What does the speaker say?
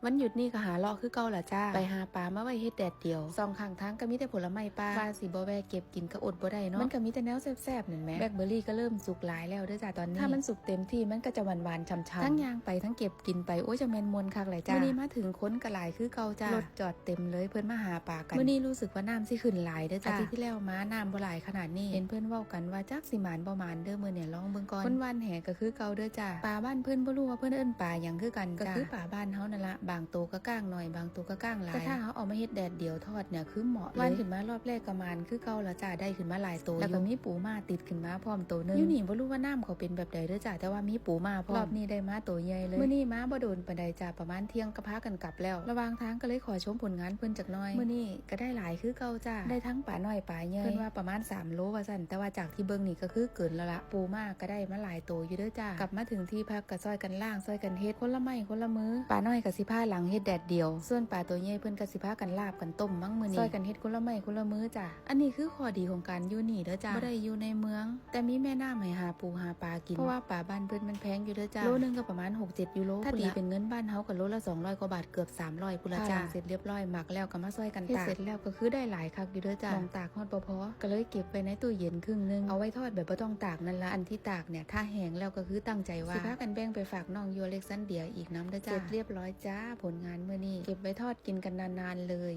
วันหยุดนี่ก็หาเลาะคือเก่าล่ะจ้าไปหาปลามาไว้เฮ็ดแดดเดียวซองข้างทางก็มีแต่ผลไม้ปลาสิบ่แวะเก็บกินก็อดบ่ได้เนาะมันก็มีแต่แนวแซ่บๆนั่นแหละแบล็คเบอร์รี่ก็เริ่มสุกหลายแล้วเด้อจ้าตอนนี้ถ้ามันสุกเต็มที่มันก็จะหวานๆช่ำๆทั้งย่างไปทั้งเก็บกินไปโอ้ยจะแม่นมวนคักหลายจ้ามื้อนี้มาถึงค้นก็หลายคือเก่าจ้ารถจอดเต็มเลยเพิ่นมาหาปลากันมื้อนี้รู้สึกว่าน้ำสิขึ้นหลายเด้อจ้าอาทิตย์ที่แล้วมาน้ำบ่หลายขนาดนี้เห็นเพิ่นเว้ากันว่าจักสิหมานบ่หมานเด้อมื้อเนี่ยลองเบิ่งก่อนคนวันแห่ก็คือเก่าเด้อจ้าปลาบ้านเพิ่นบ่รู้ว่าเพิ่นเอิ้นปลาหยังคือกันก็คือปลาบ้านเฮานั่นละบางโตก็ก้างหน่อยบางโตก็ก้างหลายแต่ถ้าเฮาเอามาเฮ็ดแดดเดียวทอดเนี่ยคือเหมาะเลยวันขึ้นมารอบแรกก็มันคือเก่าละจ้าได้ขึ้นมาหลายโตแล้วก็มีปูมาติดขึ้นมาพร้อมโตนึงอยู่นี่บ่รู้ว่าน้ำเขาเป็นแบบใดเด้อจ้าแต่ว่ามีปูมาพร้อมรอบนี้ได้มาโตใหญ่เลยมื้อนี้มาบ่โดนปานใดจ้าประมาณเที่ยงก็พากันกลับแล้วระหว่างทางก็เลยขอชมผลงานเพิ่นจักหน่อยมื้อนี้ก็ได้หลายคือเก่าจ้าได้ทั้งปลาน้อยปลาใหญ่เพิ่นว่าประมาณ3 โลว่าซั่นแต่ว่าจากที่เบิ่งนี่ก็คือเกินแล้วละปูมาก็ได้มาหลายโตอยู่เด้อจ้ากลับมาถึงที่พักก็ซอยกันล่างซอยกันเฮ็ดคนละไม้คนละมือปลาน้อยก็สิพาหลังเฮ็ดแดดเดียวส่วนปลาตัวใหญ่เพิ่นก็สิพากันลาบกันต้มมั้งมื้อนี้ซอยกันเฮ็ดคนละไม้คนละมือจ้าอันนี้คือข้อดีของการอยู่นี่เด้อจ้าบ่ได้อยู่ในเมืองแต่มีแม่น้ำให้หาปูหาปลากินเพราะว่าปลาบ้านเพิ่นมันแพงอยู่เด้อจ้าโลนึงก็ประมาณ 6-7 ยูโรถ้าตีเป็นเงินบ้านเฮาก็โลละ200 กว่าบาทเกือบ300พุ่นละจ้าเสร็จเรียบร้อยหมักแล้วก็มาซอยกันตากเสร็จแล้วก็คือได้หลายคักอยู่เด้อจ้าลองตากฮอดบ่พอก็เลยเก็บไปในตู้เย็นครึ่งนึงเอาไว้ทอดแบบบ่ต้องตากนั่นละอันที่ตากเนี่ยถ้าแห้งแล้วก็คือตั้งใจว่าสิพากันแบ่งไปฝากน้องยูอเล็กซานเดียอีกน้ำเด้อจ้าเสร็จเรียบร้อยจ้าผลงานมื้อนี้เก็บไว้ทอดกินกันนานๆเลย